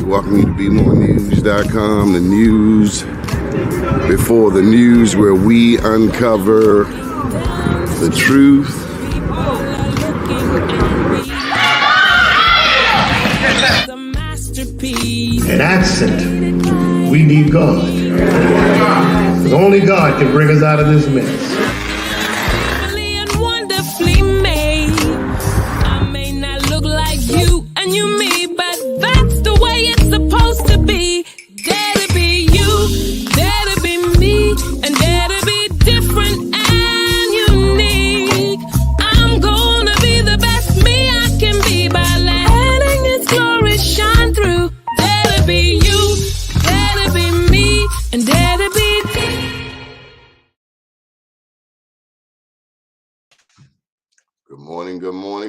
welcome you to BeMoreNews.com, the news before the news, where we uncover the truth. An accent. We need God. Because only God can bring us out of this mess.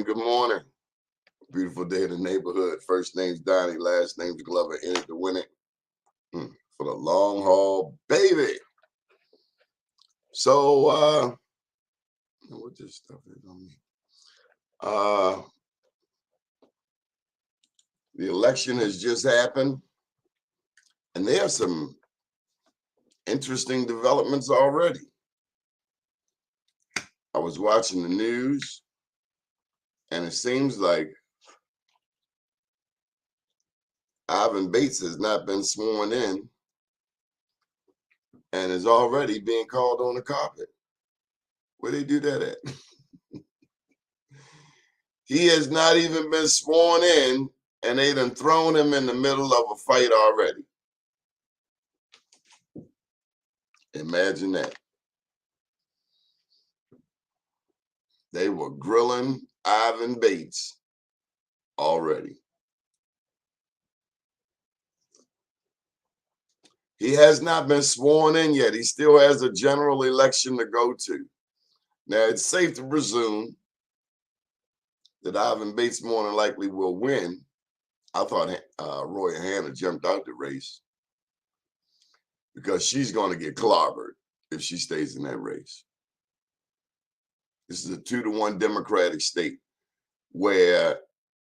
Good morning. Beautiful day in the neighborhood. First name's Doni, last name's Glover. In it to win it for the long haul, baby. So, what this stuff is on me? The election has just happened, and there are some interesting developments already. I was watching the news, and it seems like Ivan Bates has not been sworn in and is already being called on the carpet. Where they do that at? He has not even been sworn in, and they done thrown him in the middle of a fight already. Imagine that. They were grilling Ivan Bates already. He has not been sworn in yet. He still has a general election to go to. Now, it's safe to presume that Ivan Bates more than likely will win. I thought Roy Hanna jumped out the race because she's going to get clobbered if she stays in that race. This is a 2-1 Democratic state where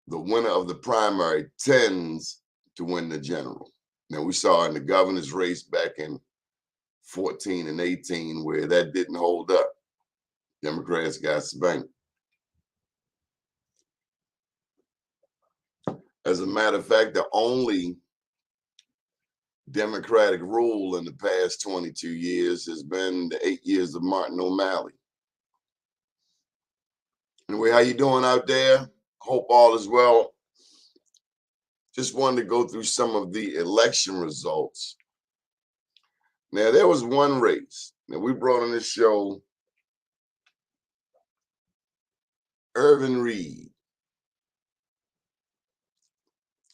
the winner of the primary tends to win the general. Now, we saw in the governor's race back in 14 and 18 where that didn't hold up. Democrats got spanked. As a matter of fact, the only Democratic rule in the past 22 years has been the 8 years of Martin O'Malley. Anyway, how you doing out there? Hope all is well. Just wanted to go through some of the election results. Now, there was one race. Now, we brought on this show Irvin Reed.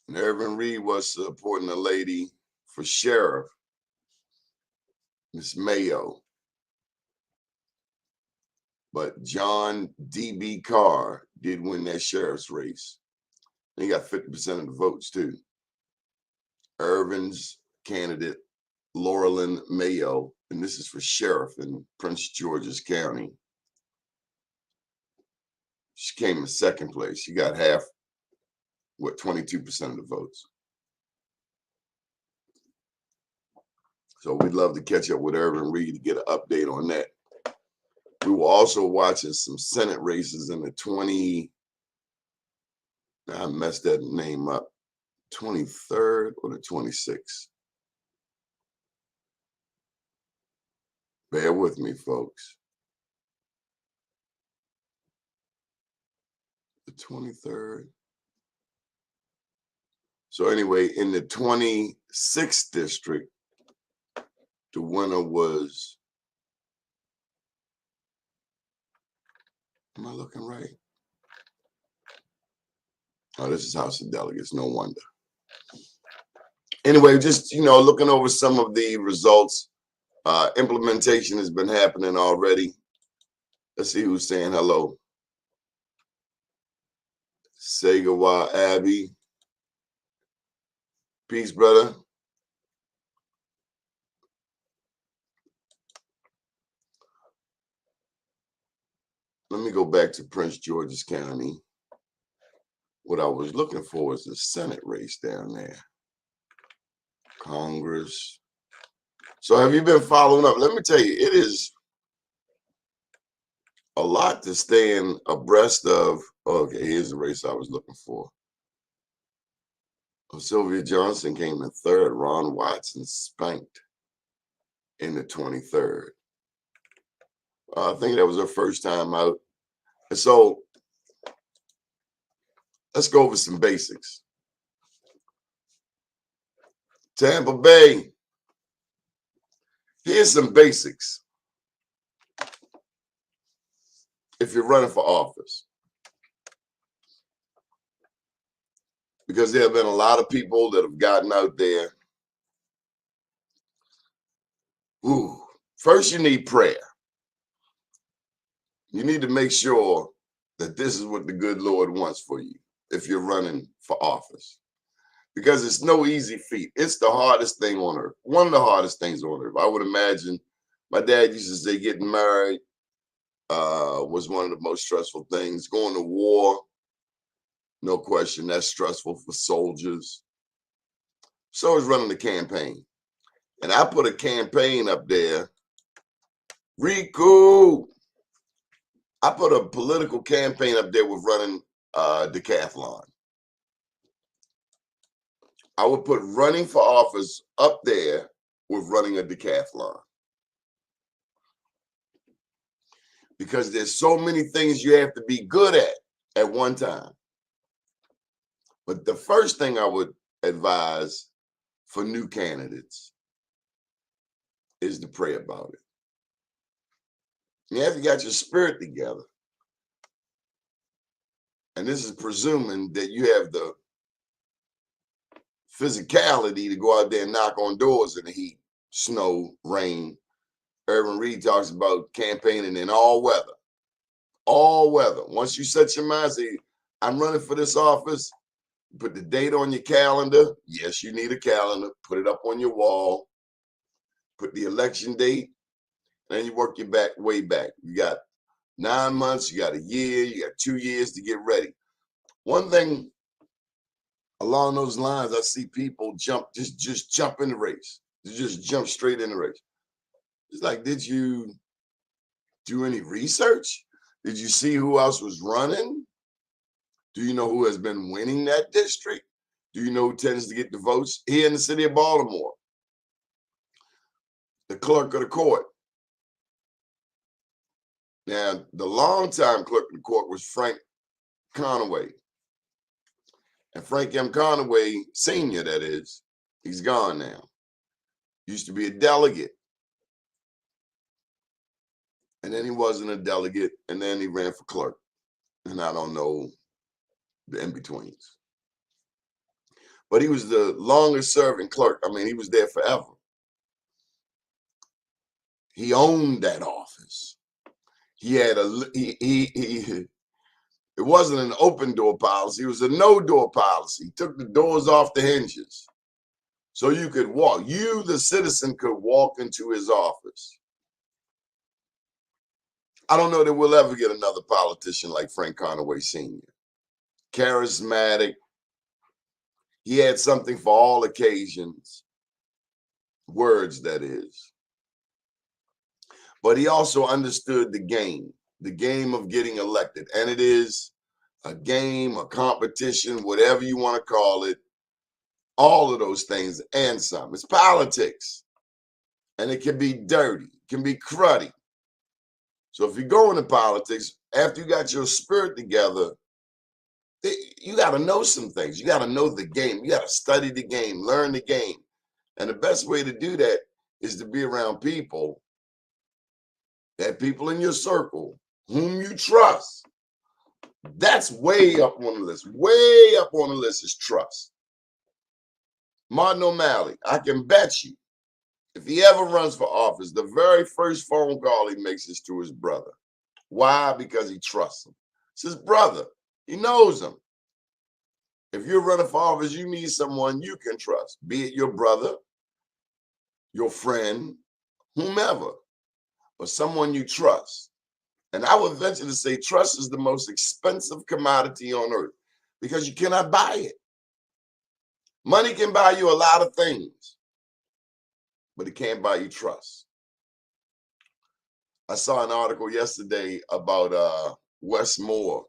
And Irvin Reed was supporting a lady for sheriff, Miss Mayo. But John D.B. Carr did win that sheriff's race. He got 50% of the votes, too. Irvin's candidate, Laurelyn Mayo, and this is for sheriff in Prince George's County. She came in second place. She got 22% of the votes. So we'd love to catch up with Irvin Reed to get an update on that. We were also watching some Senate races in the I messed that name up, 23rd or the 26th. Bear with me, folks. The 23rd. So anyway, in the 26th district, the winner was, am I looking right? Oh, this is House of Delegates, no wonder. Anyway, just, looking over some of the results. Implementation has been happening already. Let's see who's saying hello. Segawa Abbey. Peace, brother. Let me go back to Prince George's County. What I was looking for is the Senate race down there. Congress. So have you been following up? Let me tell you, it is a lot to staying abreast of. Okay, here's the race I was looking for. Sylvia Johnson came in third. Ron Watson spanked in the 23rd. I think that was her first time out. And so let's go over some basics. Tampa Bay, here's some basics if you're running for office. Because there have been a lot of people that have gotten out there. Ooh, first you need prayer. You need to make sure that this is what the good Lord wants for you if you're running for office. Because it's no easy feat. It's the hardest thing on earth. One of the hardest things on earth. I would imagine my dad used to say getting married was one of the most stressful things. Going to war, no question, that's stressful for soldiers. So is running the campaign. And I put a campaign up there. Riku! I put a political campaign up there with running decathlon. I would put running for office up there with running a decathlon. Because there's so many things you have to be good at one time. But the first thing I would advise for new candidates is to pray about it. You have to get your spirit together. And this is presuming that you have the physicality to go out there and knock on doors in the heat, snow, rain. Irvin Reed talks about campaigning in all weather. All weather. Once you set your mind, say, I'm running for this office, put the date on your calendar. Yes, you need a calendar. Put it up on your wall. Put the election date. And then you work your way back. You got 9 months, you got a year, you got 2 years to get ready. One thing along those lines, I see people just jump in the race. Just jump straight in the race. It's like, did you do any research? Did you see who else was running? Do you know who has been winning that district? Do you know who tends to get the votes here in the city of Baltimore? The clerk of the court. Now, the longtime clerk of the court was Frank Conaway. And Frank M. Conaway, Sr., that is, he's gone now. Used to be a delegate. And then he wasn't a delegate, and then he ran for clerk. And I don't know the in-betweens. But he was the longest serving clerk. I mean, he was there forever. He owned that office. He had it wasn't an open door policy. It was a no door policy. He took the doors off the hinges. So you could walk. You, the citizen, could walk into his office. I don't know that we'll ever get another politician like Frank Conaway Sr. Charismatic. He had something for all occasions. Words, that is. But he also understood the game of getting elected. And it is a game, a competition, whatever you want to call it. All of those things and some. It's politics. And it can be dirty. It can be cruddy. So if you go into politics, after you got your spirit together, you got to know some things. You got to know the game. You got to study the game, learn the game. And the best way to do that is to be around people, that people in your circle, whom you trust. That's way up on the list. Way up on the list is trust. Martin O'Malley, I can bet you, if he ever runs for office, the very first phone call he makes is to his brother. Why? Because he trusts him. It's his brother. He knows him. If you're running for office, you need someone you can trust, be it your brother, your friend, whomever, but someone you trust. And I would venture to say trust is the most expensive commodity on earth because you cannot buy it. Money can buy you a lot of things. but it can't buy you trust. I saw an article yesterday about Wes Moore,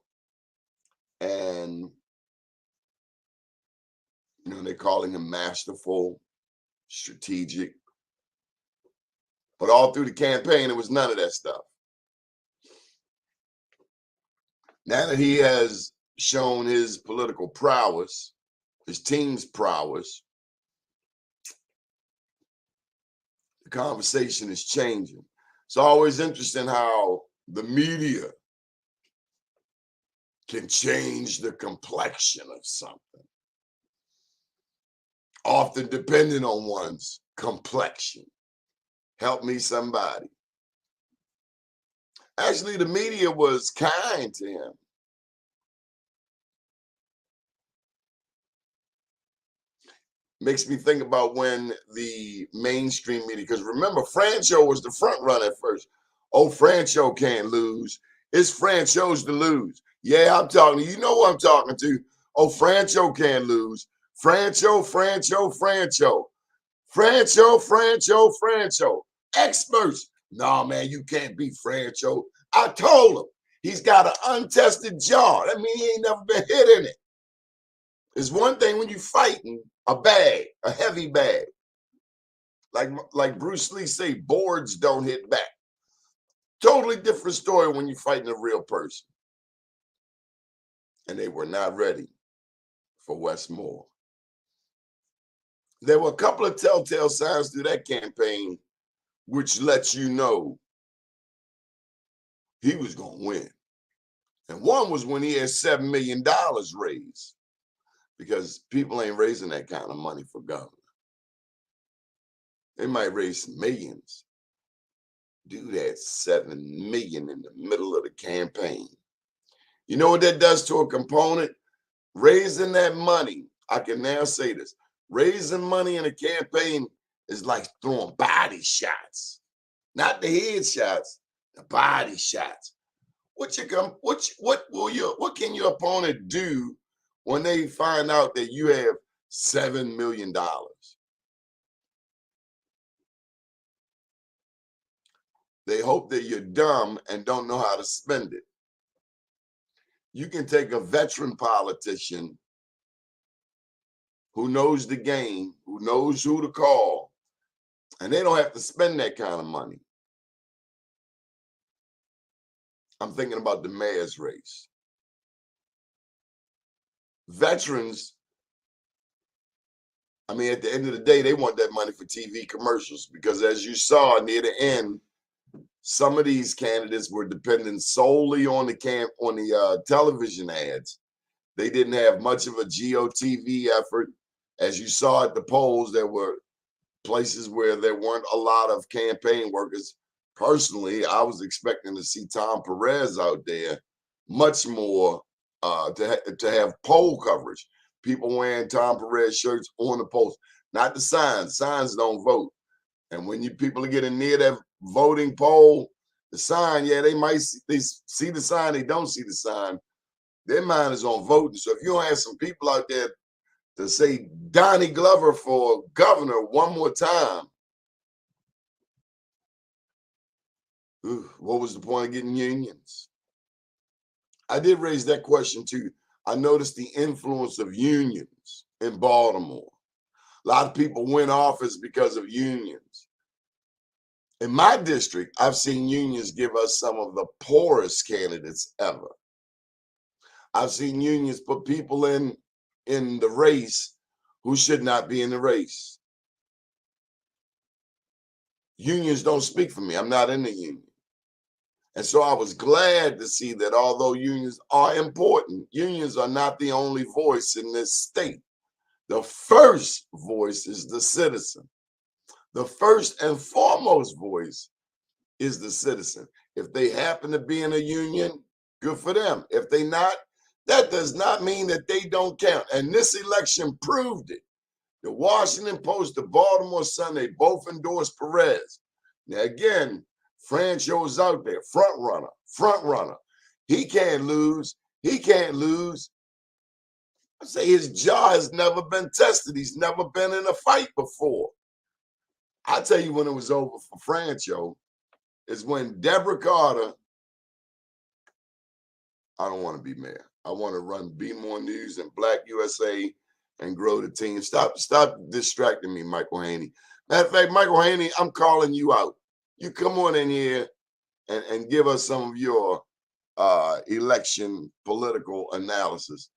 and they're calling him masterful, strategic, but all through the campaign, it was none of that stuff. Now that he has shown his political prowess, his team's prowess, the conversation is changing. It's always interesting how the media can change the complexion of something, often depending on one's complexion. Help me, somebody. Actually, the media was kind to him. Makes me think about when the mainstream media, because remember, Francho was the front runner at first. Oh, Francho can't lose. It's Francho's to lose. Yeah, I'm talking to you. Know who I'm talking to. Oh, Francho can't lose. Francho, Francho, Francho. Francho, Francho, Francho. Experts. No, man, you can't beat Francho. I told him. He's got an untested jaw. That means he ain't never been hit in it. It's one thing when you fighting a bag, a heavy bag. Like Bruce Lee say, boards don't hit back. Totally different story when you're fighting a real person. And they were not ready for Wes Moore. There were a couple of telltale signs through that campaign which lets you know he was going to win. And one was when he had $7 million raised, because people ain't raising that kind of money for governor. They might raise some millions. Dude had $7 million in the middle of the campaign. You know what that does to a component? Raising that money, I can now say this, raising money in a campaign is like throwing body shots. Not the head shots, the body shots. What can your opponent do when they find out that you have $7 million? They hope that you're dumb and don't know how to spend it. You can take a veteran politician who knows the game, who knows who to call, and they don't have to spend that kind of money. I'm thinking about the mayor's race. Veterans, I mean, at the end of the day, they want that money for TV commercials, because as you saw near the end, some of these candidates were dependent solely on the television ads. They didn't have much of a GOTV effort. As you saw at the polls, there were places where there weren't a lot of campaign workers. Personally, I was expecting to see Tom Perez out there much more to have poll coverage. People wearing Tom Perez shirts on the post, not the signs. Signs don't vote. And when people are getting near that voting poll, the sign, yeah, they see the sign, they don't see the sign. Their mind is on voting. So if you don't have some people out there to say Donnie Glover for governor one more time, what was the point of getting unions? I did raise that question too. I noticed the influence of unions in Baltimore. A lot of people win office because of unions. In my district, I've seen unions give us some of the poorest candidates ever. I've seen unions put people in the race who should not be in the race. Unions don't speak for me. I'm not in the union. And so I was glad to see that although unions are important, unions are not the only voice in this state. The first voice is the citizen. The first and foremost voice is the citizen. If they happen to be in a union, good for them. If they not, that does not mean that they don't count. And this election proved it. The Washington Post, the Baltimore Sun, they both endorsed Perez. Now again, Francho's out there, front runner. He can't lose. He can't lose. I say his jaw has never been tested. He's never been in a fight before. I'll tell you when it was over for Francho is when Deborah Carter, I don't want to be mayor. I want to run Be More News and Black USA and grow the team. Stop distracting me, Michael Haney. Matter of fact, Michael Haney, I'm calling you out. You come on in here and give us some of your election political analysis.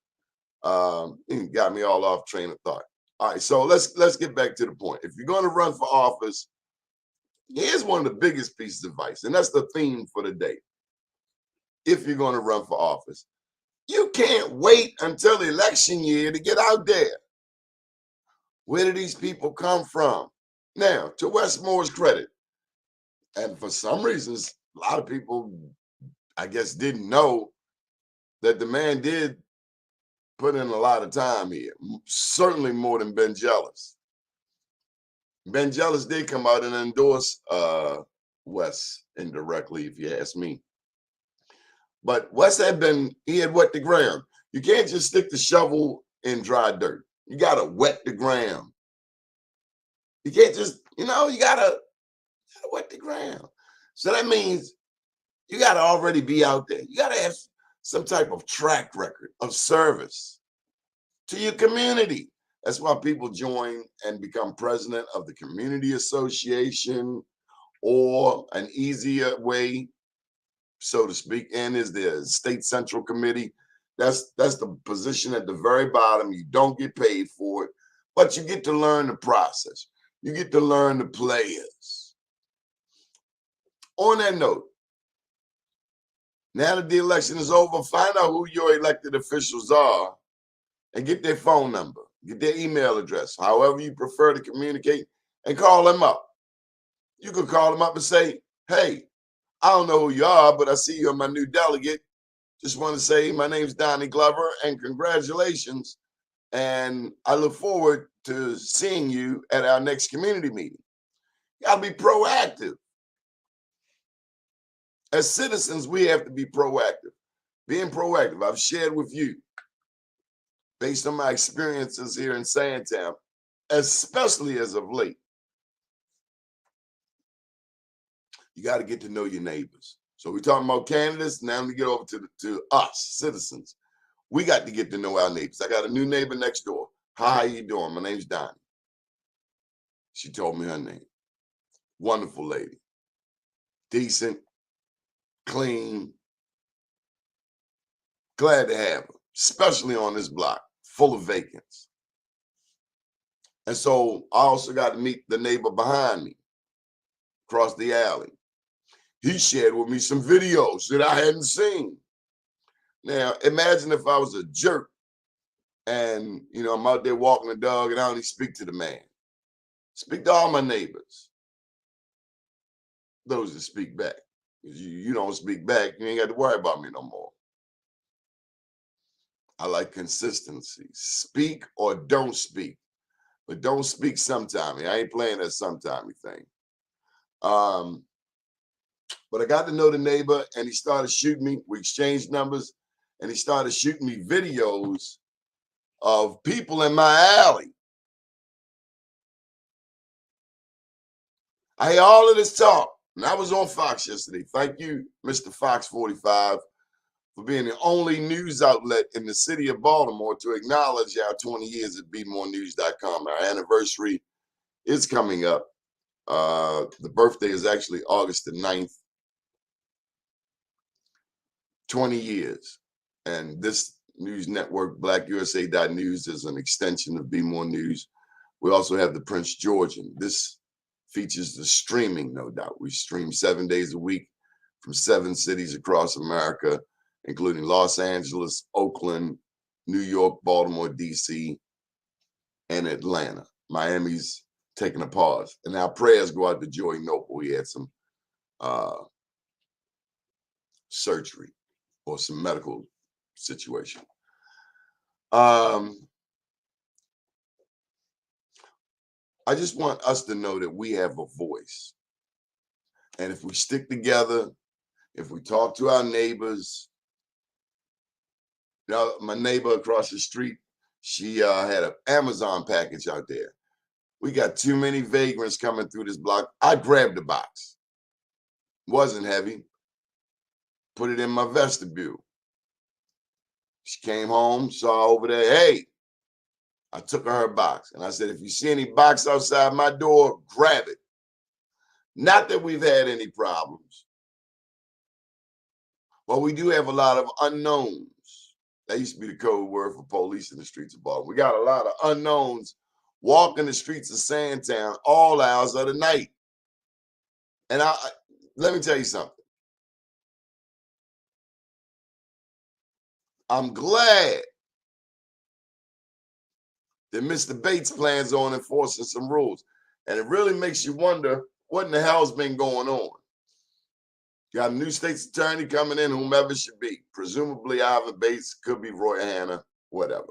You got me all off train of thought. All right, so let's get back to the point. If you're going to run for office, here's one of the biggest pieces of advice, and that's the theme for the day. If you're going to run for office, you can't wait until election year to get out there. Where do these people come from? Now, to Westmore's credit, and for some reasons, a lot of people, I guess, didn't know that the man did put in a lot of time here, certainly more than Ben Jealous. Ben Jealous did come out and endorse Wes indirectly, if you ask me. But Wes he had wet the ground. You can't just stick the shovel in dry dirt. You got to wet the ground. You can't just, you gotta wet the ground. So that means you got to already be out there. You got to have some type of track record of service to your community. That's why people join and become president of the community association, or an easier way, so to speak, and is the state central committee. That's the position at the very bottom. You don't get paid for it, but you get to learn the process. You get to learn the players. On that note, now that the election is over, find out who your elected officials are and get their phone number, get their email address, however you prefer to communicate, and call them up. You could call them up and say, hey, I don't know who you are, but I see you're my new delegate. Just want to say my name's Doni Glover, and congratulations. And I look forward to seeing you at our next community meeting. You gotta be proactive. As citizens, we have to be proactive. Being proactive, I've shared with you, based on my experiences here in Sandtown, especially as of late, you got to get to know your neighbors. So we're talking about candidates. Now we get over to us, citizens. We got to get to know our neighbors. I got a new neighbor next door. Hi, how you doing? My name's Doni. She told me her name. Wonderful lady. Decent, clean. Glad to have her, especially on this block, full of vacants. And so I also got to meet the neighbor behind me, across the alley. He shared with me some videos that I hadn't seen. Now, imagine if I was a jerk and, I'm out there walking the dog and I only speak to the man. Speak to all my neighbors, those that speak back. Because you don't speak back, you ain't got to worry about me no more. I like consistency. Speak or don't speak, but don't speak sometime. I ain't playing that sometime thing. But I got to know the neighbor, and he started shooting me. We exchanged numbers, and he started shooting me videos of people in my alley. I hear all of this talk, and I was on Fox yesterday. Thank you, Mr. Fox 45, for being the only news outlet in the city of Baltimore to acknowledge our 20 years at BeMoreNews.com. Our anniversary is coming up. The birthday is actually August the 9th. 20 years. And this news network, BlackUSA.News, is an extension of Be More News. We also have the Prince Georgian. This features the streaming, no doubt. We stream 7 days a week from 7 cities across America, including Los Angeles, Oakland, New York, Baltimore, D.C., and Atlanta. Miami's taking a pause. And our prayers go out to Joey Noble. He had some surgery or some medical situation. I just want us to know that we have a voice. And if we stick together, if we talk to our neighbors, my neighbor across the street, she had an Amazon package out there. We got too many vagrants coming through this block. I grabbed the box. Wasn't heavy. Put it in my vestibule. She came home, saw over there, hey, I took her box. And I said, if you see any box outside my door, grab it. Not that we've had any problems, but we do have a lot of unknowns. That used to be the code word for police in the streets of Baltimore. We got a lot of unknowns walking the streets of Sandtown all hours of the night. And let me tell you something. I'm glad that Mr. Bates plans on enforcing some rules. And it really makes you wonder what in the hell's been going on. Got a new state's attorney coming in, whomever it should be. Presumably Ivan Bates, could be Roy Hanna, whatever.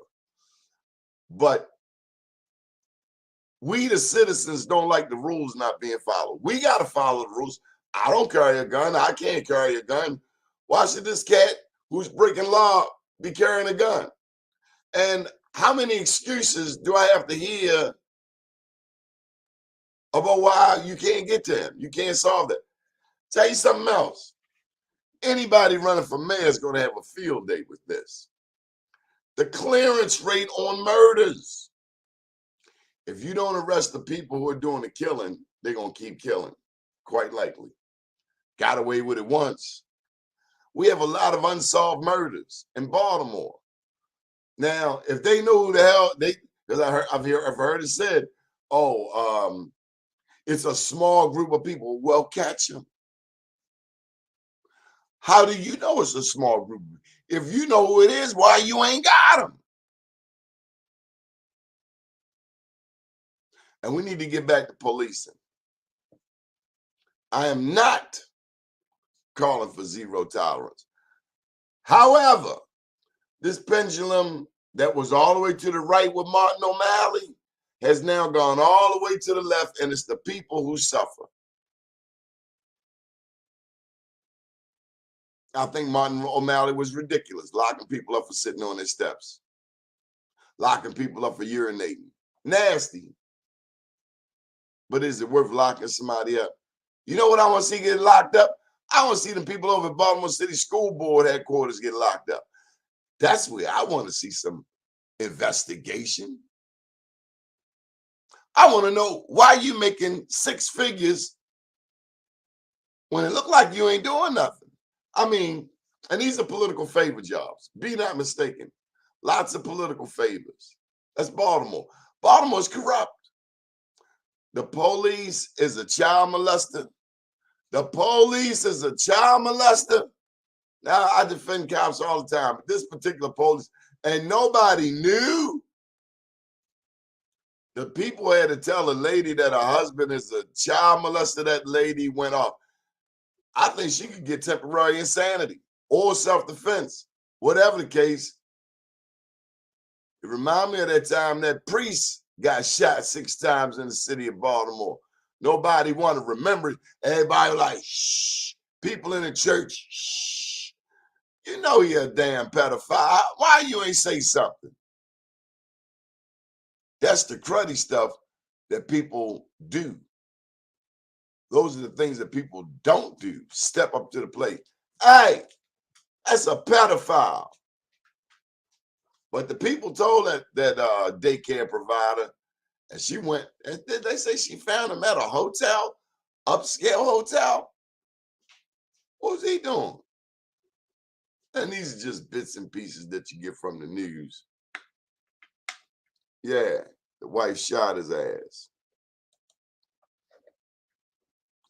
But we, the citizens, don't like the rules not being followed. We got to follow the rules. I don't carry a gun. I can't carry a gun. Why should this cat who's breaking law be carrying a gun? And how many excuses do I have to hear about why you can't get to him? You can't solve that. Tell you something else. Anybody running for mayor is going to have a field day with this. The clearance rate on murders. If you don't arrest the people who are doing the killing, they're going to keep killing, quite likely. Got away with it once. We have a lot of unsolved murders in Baltimore. Now, if they know who the hell because I've heard it said, oh, it's a small group of people. Well, catch them. How do you know it's a small group? If you know who it is, why you ain't got them? And we need to get back to policing. I am not calling for zero tolerance. However, this pendulum that was all the way to the right with Martin O'Malley has now gone all the way to the left, and it's the people who suffer. I think Martin O'Malley was ridiculous, locking people up for sitting on their steps, locking people up for urinating. Nasty. But is it worth locking somebody up? You know what I want to see get locked up? I want to see them people over at Baltimore City School Board headquarters get locked up. That's where I want to see some investigation. I want to know why you making six figures when it look like you ain't doing nothing. I mean, and these are political favor jobs. Be not mistaken. Lots of political favors. That's Baltimore. Baltimore is corrupt. The police is a child molester. The police is a child molester. Now, I defend cops all the time, but this particular police, and nobody knew. The people had to tell a lady that her husband is a child molester. That lady went off. I think she could get temporary insanity or self-defense. Whatever the case, it reminds me of that time that priest got shot 6 times in the city of Baltimore. Nobody wanted to remember it. Everybody was like, shh. People in the church, shh. You know you're a damn pedophile. Why you ain't say something? That's the cruddy stuff that people do. Those are the things that people don't do. Step up to the plate. Hey, that's a pedophile. But the people told that daycare provider, and she went, and they say she found him at a hotel, upscale hotel. What was he doing? And these are just bits and pieces that you get from the news. Yeah, the wife shot his ass.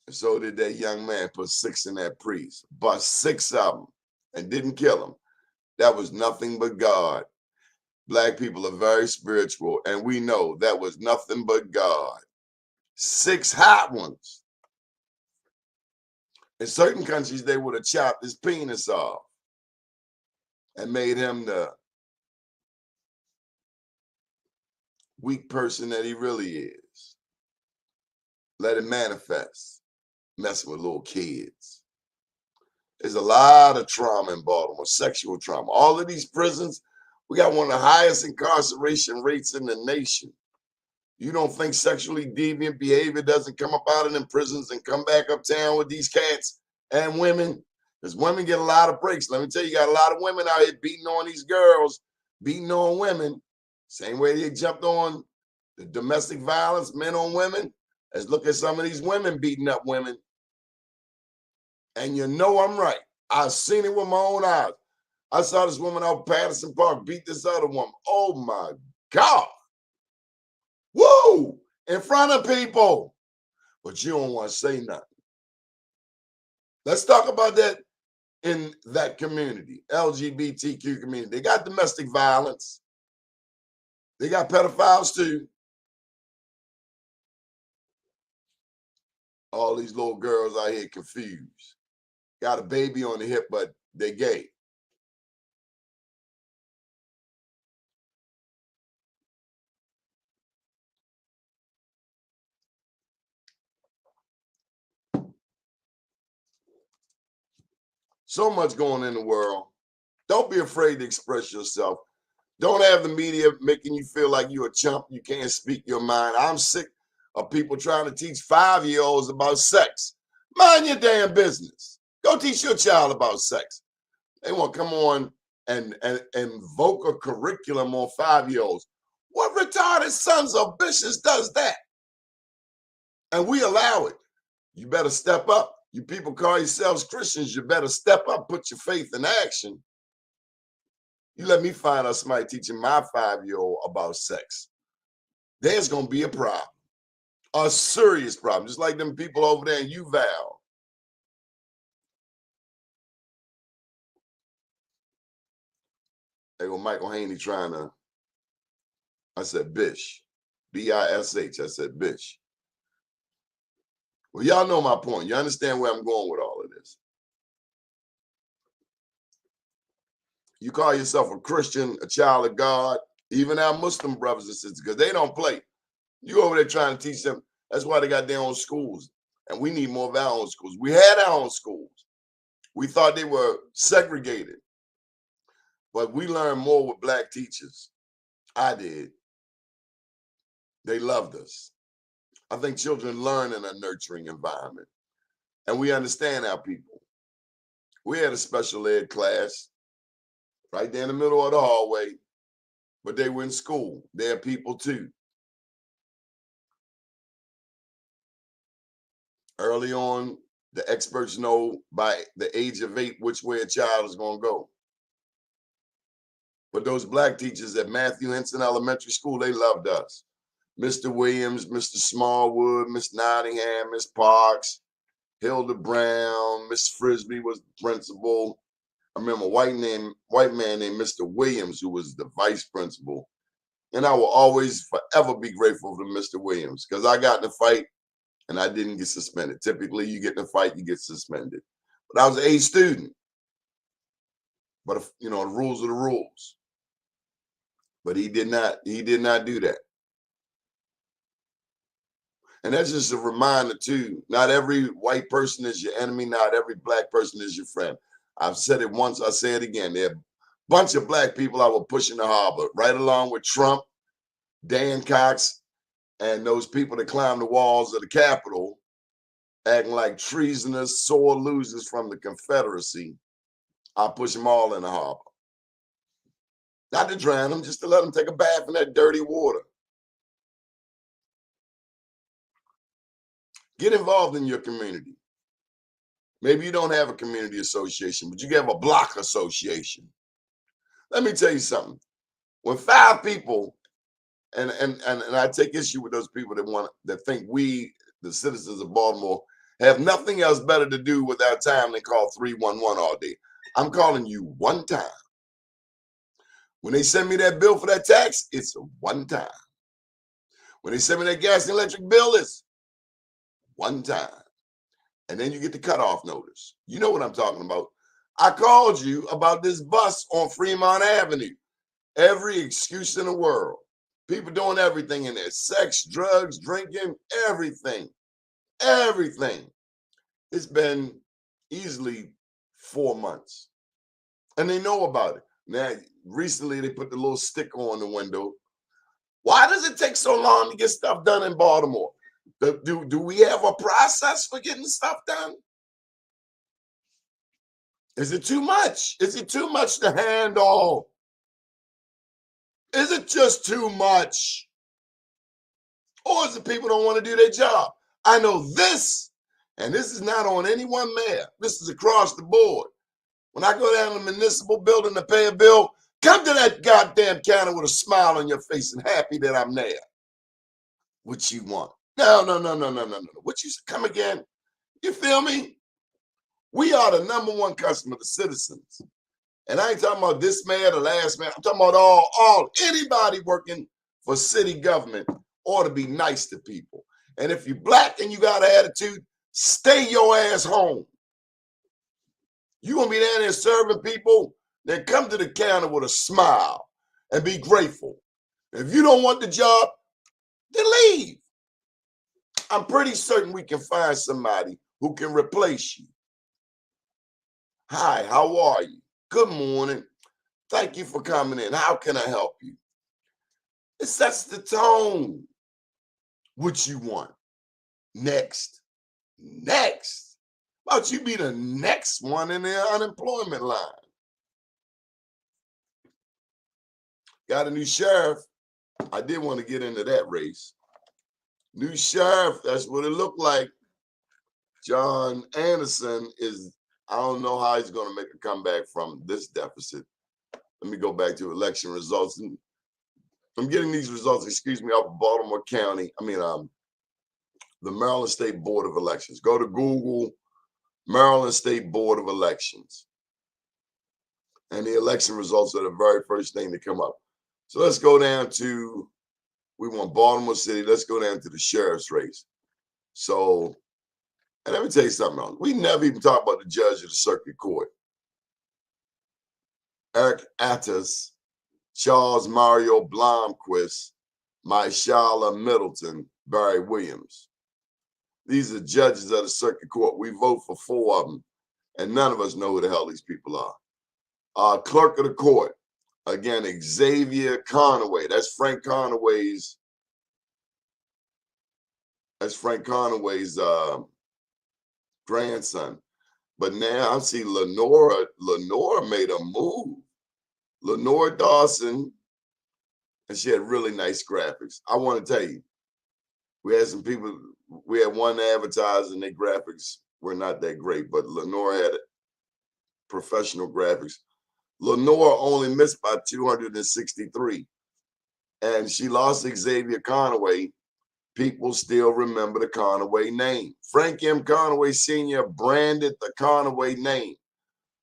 And so did that young man, put 6 in that priest, bust 6 of them and didn't kill him. That was nothing but God. Black people are very spiritual, and we know that was nothing but God. 6 hot ones. In certain countries, they would have chopped his penis off and made him the weak person that he really is. Let it manifest. Messing with little kids. There's a lot of trauma in Baltimore, sexual trauma. All of these prisons, we got one of the highest incarceration rates in the nation. You don't think sexually deviant behavior doesn't come up out of them prisons and come back uptown with these cats and women? Because women get a lot of breaks. Let me tell you, you got a lot of women out here beating on these girls, beating on women. Same way they jumped on the domestic violence, men on women. Let's look at some of these women beating up women. And you know I'm right. I've seen it with my own eyes. I saw this woman out Patterson Park beat this other woman. Oh my God. Woo! In front of people. But you don't want to say nothing. Let's talk about that in that community, LGBTQ community. They got domestic violence. They got pedophiles too. All these little girls out here confused. Got a baby on the hip, but they gay. So much going in the world. Don't be afraid to express yourself. Don't have the media making you feel like you're a chump. You can't speak your mind. I'm sick of people trying to teach 5-year-olds about sex. Mind your damn business. Go teach your child about sex. They want to come on and invoke a curriculum on 5-year-olds. What retarded sons of bitches does that? And we allow it. You better step up. You people call yourselves Christians. You better step up, put your faith in action. You let me find out somebody teaching my 5-year-old about sex. There's going to be a problem, a serious problem, just like them people over there in UVal. They go Michael Haney trying to, I said, bish, B-I-S-H. I said, bish. Well, y'all know my point. You understand where I'm going with all of this. You call yourself a Christian, a child of God, even our Muslim brothers and sisters, because they don't play. You over there trying to teach them. That's why they got their own schools. And we need more of our own schools. We had our own schools. We thought they were segregated. But we learned more with black teachers. I did. They loved us. I think children learn in a nurturing environment. And we understand our people. We had a special ed class right there in the middle of the hallway, but they were in school. They're people too. Early on, the experts know by the age of 8 which way a child is going to go. But those black teachers at Matthew Henson Elementary School, they loved us. Mr. Williams, Mr. Smallwood, Miss Nottingham, Miss Parks, Hilda Brown, Miss Frisbee was the principal. I remember a white man named Mr. Williams, who was the vice principal. And I will always forever be grateful to Mr. Williams because I got in a fight and I didn't get suspended. Typically, you get in a fight, you get suspended. But I was an A student. But you know, the rules are the rules. But he did not do that. And that's just a reminder too. Not every white person is your enemy. Not every black person is your friend. I've said it once, I say it again. There are a bunch of black people I will push in the harbor, right along with Trump, Dan Cox, and those people that climb the walls of the Capitol, acting like treasonous, sore losers from the Confederacy. I'll push them all in the harbor. Not to drown them, just to let them take a bath in that dirty water. Get involved in your community. Maybe you don't have a community association, but you have a block association. Let me tell you something. When 5 people, and I take issue with those people that think we, the citizens of Baltimore, have nothing else better to do with our time than call 311 all day. I'm calling you one time. When they send me that bill for that tax, it's a one time. When they send me that gas and electric bill, it's one time. And then you get the cutoff notice. You know what I'm talking about. I called you about this bus on Fremont Avenue. Every excuse in the world. People doing everything in there. Sex, drugs, drinking, everything. Everything. It's been easily 4 months. And they know about it. Now, recently they put the little sticker on the window. Why does it take so long to get stuff done in Baltimore? Do we have a process for getting stuff done? Is it too much? Is it too much to handle? Is it just too much? Or is it people don't want to do their job? I know this, and this is not on any one mayor. This is across the board. When I go down to the municipal building to pay a bill, come to that goddamn counter with a smile on your face and happy that I'm there. What you want? No. What you come again? You feel me? We are the number one customer, the citizens. And I ain't talking about this man, the last man. I'm talking about anybody working for city government ought to be nice to people. And if you're black and you got an attitude, stay your ass home. You want to be down there serving people, then come to the counter with a smile and be grateful. If you don't want the job, then leave. I'm pretty certain we can find somebody who can replace you. Hi, how are you? Good morning. Thank you for coming in. How can I help you? It sets the tone. What you want? Next. Why don't you be the next one in the unemployment line? Got a new sheriff. I did want to get into that race. New sheriff, that's what it looked like. John Anderson is, I don't know how he's going to make a comeback from this deficit. Let me go back to election results. And I'm getting these results, off of Baltimore County. The Maryland State Board of Elections. Go to Google, Maryland State Board of Elections. And the election results are the very first thing to come up. So let's go down to, we want Baltimore City. Let's go down to the sheriff's race. So, and let me tell you something else. We never even talk about the judge of the circuit court. Eric Attas, Charles Mario Blomquist, Myshala Middleton, Barry Williams. These are judges of the circuit court. We vote for 4 of them, and none of us know who the hell these people are. Clerk of the court, again, Xavier Conaway. That's Frank Conaway's grandson. But now I see Lenora made a move. Lenore Dawson, and she had really nice graphics. I want to tell you, we had one advertiser and their graphics were not that great, but Lenore had professional graphics. Lenore only missed by 263, and she lost Xavier Conaway. People still remember the Conaway name. Frank M. Conaway Sr. branded the Conaway name.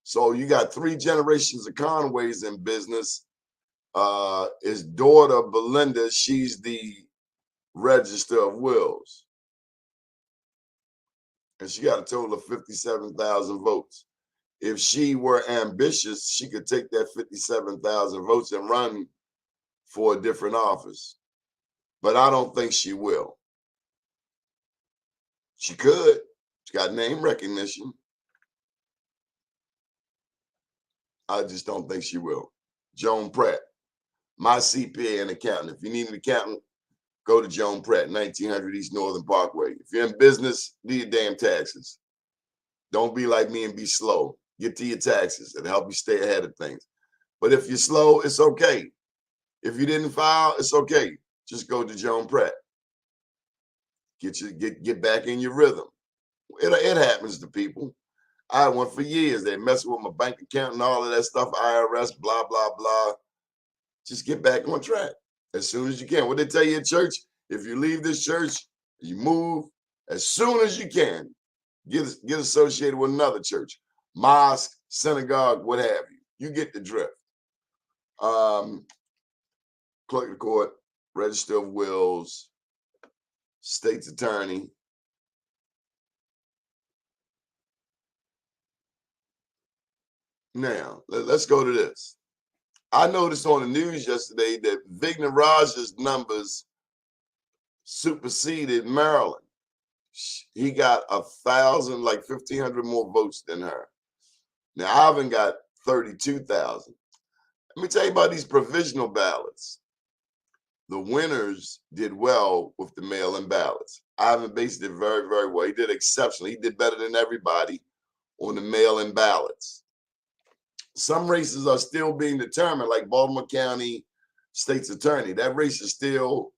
So you got 3 generations of Conaways in business. His daughter, Belinda, she's the Register of Wills. And she got a total of 57,000 votes. If she were ambitious, she could take that 57,000 votes and run for a different office. But I don't think she will. She could. She got name recognition. I just don't think she will. Joan Pratt, my CPA and accountant. If you need an accountant, go to Joan Pratt, 1900 East Northern Parkway. If you're in business, do your damn taxes. Don't be like me and be slow. Get to your taxes. It'll help you stay ahead of things. But if you're slow, it's okay. If you didn't file, it's okay. Just go to Joan Pratt. Get back in your rhythm. It happens to people. I had one for years. They messing with my bank account and all of that stuff, IRS, blah, blah, blah. Just get back on track as soon as you can. What they tell you at church, if you leave this church, you move as soon as you can. Get associated with another church, mosque, synagogue, what have you. You get the drift. Clerk of the court, Register of Wills, State's Attorney. Now, let's go to this. I noticed on the news yesterday that Vigna Raja's numbers superseded Maryland. He got 1,000, like 1,500 more votes than her. Now, Alvin got 32,000. Let me tell you about these provisional ballots. the winners did well with the mail-in ballots. Ivan Bates did very, very well. He did exceptionally. He did better than everybody on the mail-in ballots. Some races are still being determined, like Baltimore County State's Attorney. That race is still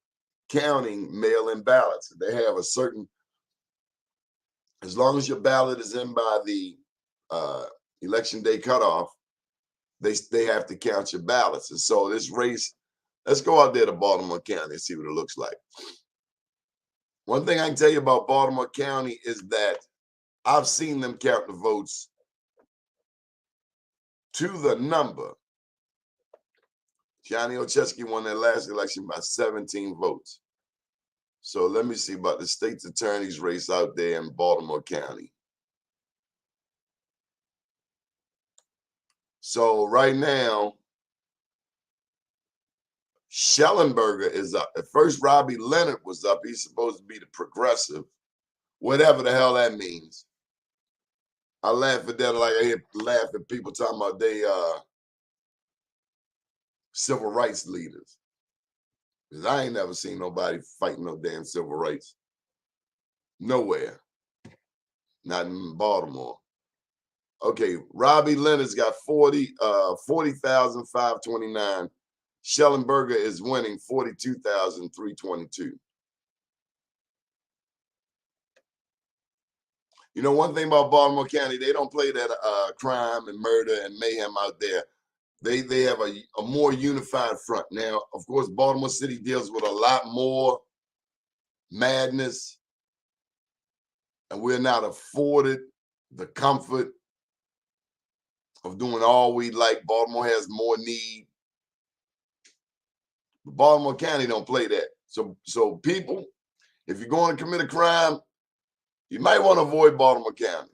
counting mail-in ballots. They have a certain, as long as your ballot is in by the election day cutoff, they have to count your ballots. And so this race, let's go out there to Baltimore County and see what it looks like. One thing I can tell you about Baltimore County is that I've seen them count the votes to the number. Johnny Olszewski won that last election by 17 votes. So let me see about the state's attorney's race out there in Baltimore County. So right now, Schellenberger is up. At first, Robbie Leonard was up. He's supposed to be the progressive, whatever the hell that means. I laugh at that like I laugh at people talking about they civil rights leaders. Because I ain't never seen nobody fighting no damn civil rights. Nowhere. Not in Baltimore. Okay, Robbie Leonard's got 40,529. Schellenberger is winning 42,322. You know, one thing about Baltimore County, they don't play that crime and murder and mayhem out there. They have a more unified front. Now, of course, Baltimore City deals with a lot more madness, and we're not afforded the comfort of doing all we like. Baltimore has more need. But Baltimore County don't play that. So people, if you're going to commit a crime, you might want to avoid Baltimore County.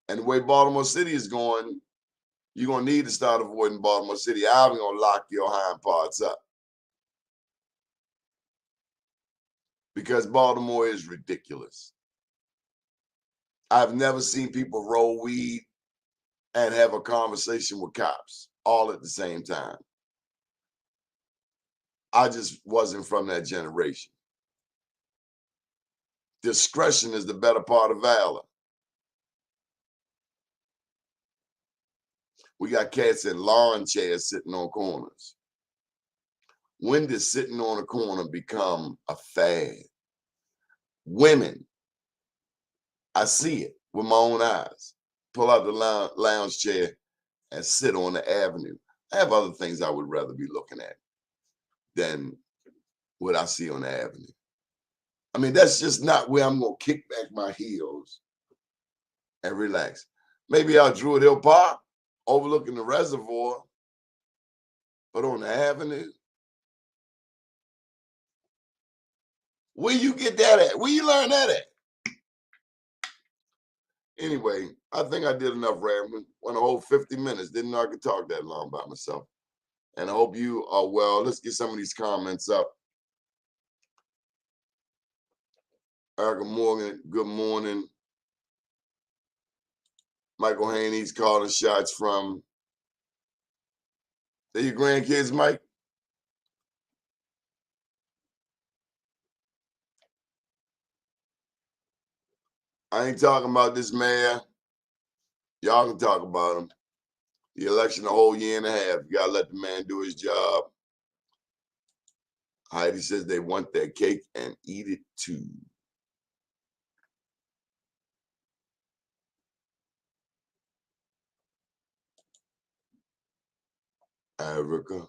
And the way Baltimore City is going, you're going to need to start avoiding Baltimore City. I'm going to lock your hind parts up. Because Baltimore is ridiculous. I've never seen people roll weed and have a conversation with cops all at the same time. I just wasn't from that generation. Discretion is the better part of valor. We got cats in lawn chairs sitting on corners. When does sitting on a corner become a fad? Women, I see it with my own eyes. Pull out the lounge chair and sit on the avenue. I have other things I would rather be looking at than what I see on the avenue. I mean, that's just not where I'm going to kick back my heels and relax. Maybe out Druid Hill Park, overlooking the reservoir, but on the avenue. Where you get that at? Where you learn that at? Anyway, I think I did enough rambling. Went a whole 50 minutes. Didn't know I could talk that long by myself. And I hope you are well. Let's get some of these comments up. Erica Morgan, good morning. Michael Haney's calling shots from. Are your grandkids, Mike? I ain't talking about this mayor. Y'all can talk about him. The election a whole year and a half. You gotta let the man do his job. Heidi says they want their cake and eat it too. Erica.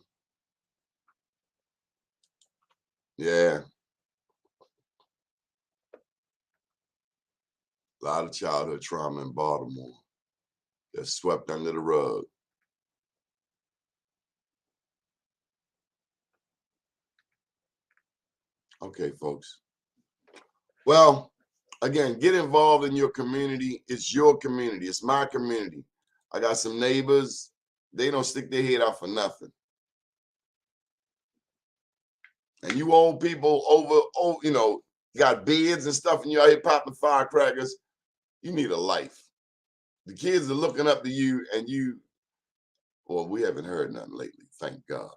Yeah. A lot of childhood trauma in Baltimore that's swept under the rug. Okay, folks. Well, again, get involved in your community. It's your community. It's my community. I got some neighbors. They don't stick their head out for nothing. And you old people you know, you got beds and stuff and you're out here popping firecrackers. You need a life. The kids are looking up to you and you, well, we haven't heard nothing lately, thank God.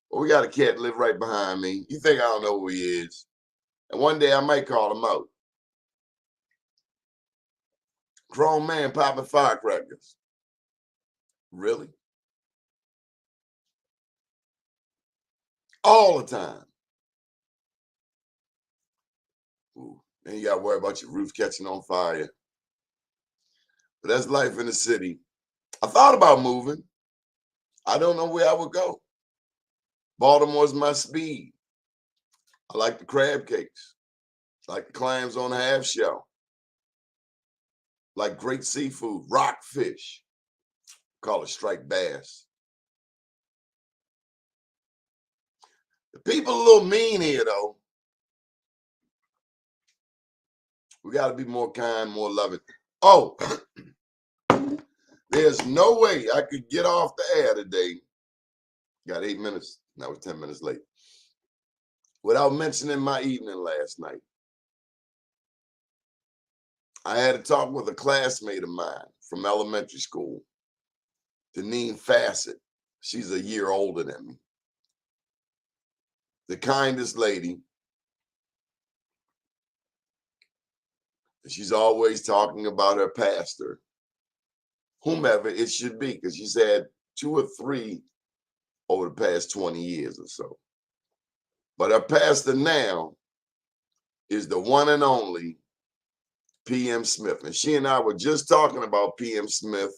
Well, we got a cat live right behind me. You think I don't know who he is? And one day I might call him out. Grown man popping firecrackers. Really? All the time. Ooh, then you got to worry about your roof catching on fire. But that's life in the city. I thought about moving. I don't know where I would go. Baltimore's my speed. I like the crab cakes. I like the clams on the half shell. Like great seafood, rockfish. Call it striped bass. The people a little mean here, though. We got to be more kind, more loving. Oh, there's no way I could get off the air today. Got 8 minutes. That was 10 minutes late. Without mentioning my evening last night. I had a talk with a classmate of mine from elementary school, Doni Fassett. She's a year older than me. The kindest lady. She's always talking about her pastor, whomever it should be, because she's had 2 or 3 over the past 20 years or so. But her pastor now is the one and only P.M. Smith. And she and I were just talking about P.M. Smith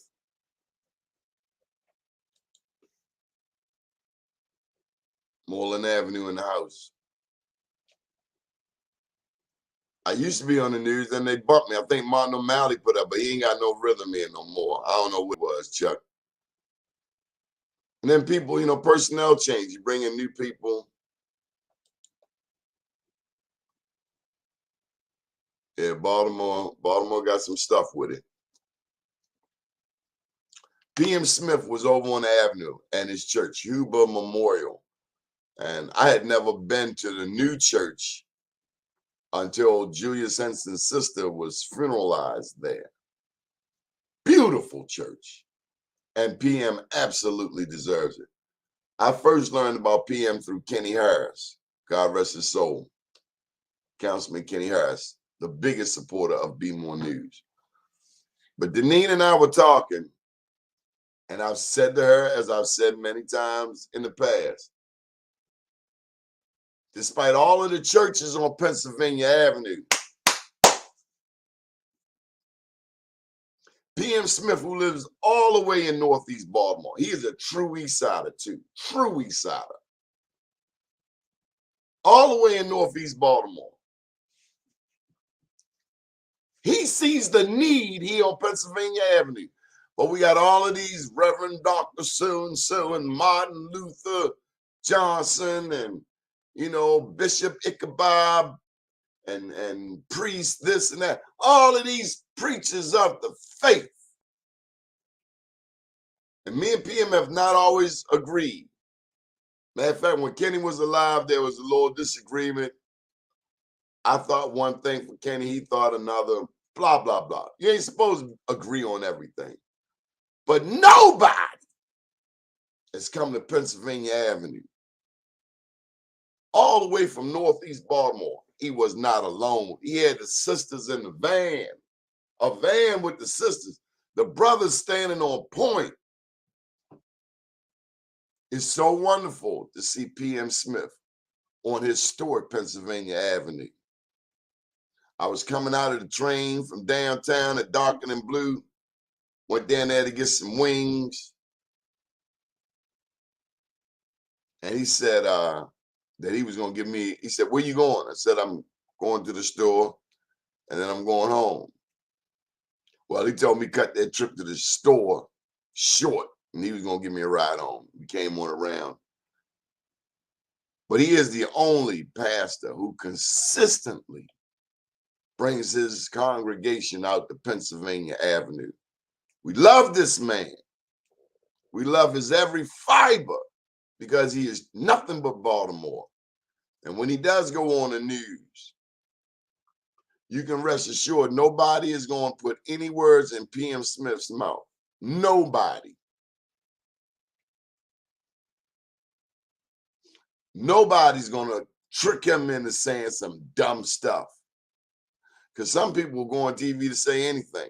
Moreland Avenue in the house. I used to be on the news, and they bumped me. I think Martin O'Malley put up, but he ain't got no rhythm here no more. I don't know what it was, Chuck. And then people, personnel change. You bring in new people. Yeah, Baltimore got some stuff with it. P.M. Smith was over on the avenue and his church, Huber Memorial. And I had never been to the new church until Julius Henson's sister was funeralized there. Beautiful church. And PM absolutely deserves it. I first learned about PM through Kenny Harris. God rest his soul. Councilman Kenny Harris, the biggest supporter of Be More News. But Deneen and I were talking, and I've said to her, as I've said many times in the past, despite all of the churches on Pennsylvania Avenue, P.M. Smith, who lives all the way in Northeast Baltimore, he is a true East Sider too, true East Sider. All the way in Northeast Baltimore. He sees the need here on Pennsylvania Avenue. But we got all of these Reverend Dr. So-and-so and Martin Luther Johnson and, Bishop Ichabod and priest this and that. All of these preachers of the faith. And me and PM have not always agreed. Matter of fact, when Kenny was alive, there was a little disagreement. I thought one thing for Kenny, he thought another, blah, blah, blah. You ain't supposed to agree on everything. But nobody has come to Pennsylvania Avenue, all the way from Northeast Baltimore. He was not alone. He had the sisters in the van, a van with the sisters. The brothers standing on point. It's so wonderful to see P.M. Smith on historic Pennsylvania Avenue. I was coming out of the train from downtown at Darken and Blue, went down there to get some wings. And he said that he was going to give me, he said, where you going? I said, I'm going to the store and then I'm going home. Well, he told me cut that trip to the store short and he was going to give me a ride home. We came on around. But he is the only pastor who consistently brings his congregation out to Pennsylvania Avenue. We love this man. We love his every fiber because he is nothing but Baltimore. And when he does go on the news, you can rest assured nobody is going to put any words in P.M. Smith's mouth. Nobody. Nobody's going to trick him into saying some dumb stuff. Because some people will go on TV to say anything.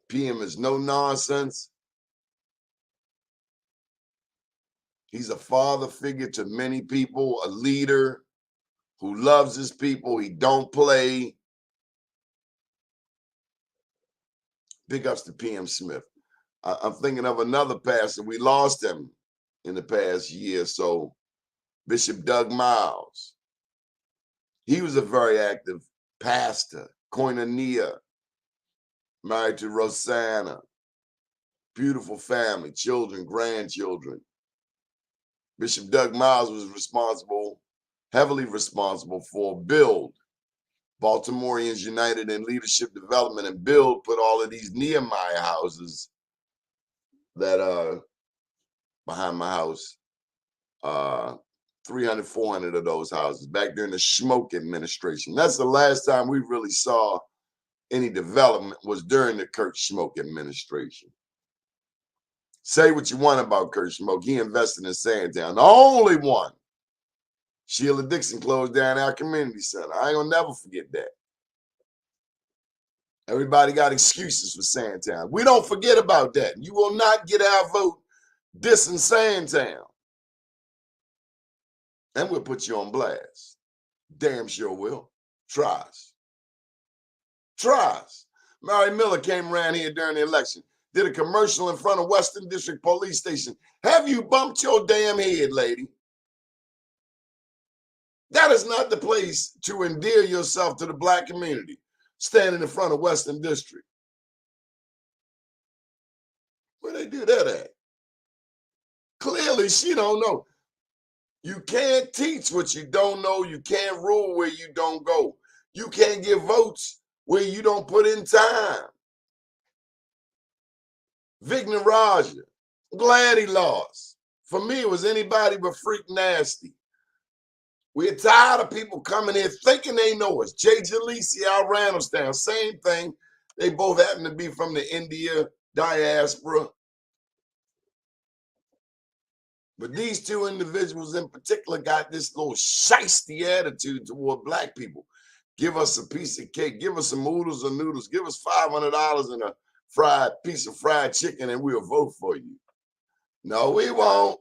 PM is no nonsense. He's a father figure to many people, a leader who loves his people. He don't play. Big ups to PM Smith. I'm thinking of another pastor. We lost him in the past year. So Bishop Doug Miles. He was a very active pastor. Koinonia, married to Rosanna. Beautiful family, children, grandchildren. Bishop Doug Miles was heavily responsible for Build, Baltimoreans United in Leadership Development, and Build put all of these Nehemiah houses that are behind my house, 300, 400 of those houses back during the Schmoke administration. That's the last time we really saw any development, was during the Kurt Schmoke administration. Say what you want about Kurt Schmoke. He invested in Sandtown. The only one. Sheila Dixon closed down our community center. I ain't gonna never forget that. Everybody got excuses for Sandtown. We don't forget about that. You will not get our vote dissing Sandtown. And we'll put you on blast. Damn sure will. Try us. Try us. Mary Miller came around here during the election, did a commercial in front of Western District Police Station. Have you bumped your damn head, lady? That is not the place to endear yourself to the black community, standing in front of Western District. Where they do that at? Clearly, she don't know. You can't teach what you don't know. You can't rule where you don't go. You can't get votes where you don't put in time. Vigna Raja, glad he lost. For me, it was anybody but Freak Nasty. We're tired of people coming in thinking they know us. Jay Jalisi, Al Randallstown, same thing. They both happen to be from the India diaspora. But these two individuals in particular got this little shiesty attitude toward black people. Give us a piece of cake. Give us some oodles or noodles. Give us $500 and a piece of fried chicken and we'll vote for you. No, we won't.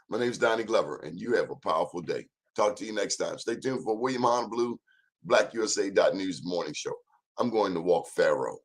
My name's Donnie Glover, and you have a powerful day. Talk to you next time. Stay tuned for William Honolulu, BlackUSA.News Morning Show. I'm going to walk Pharaoh.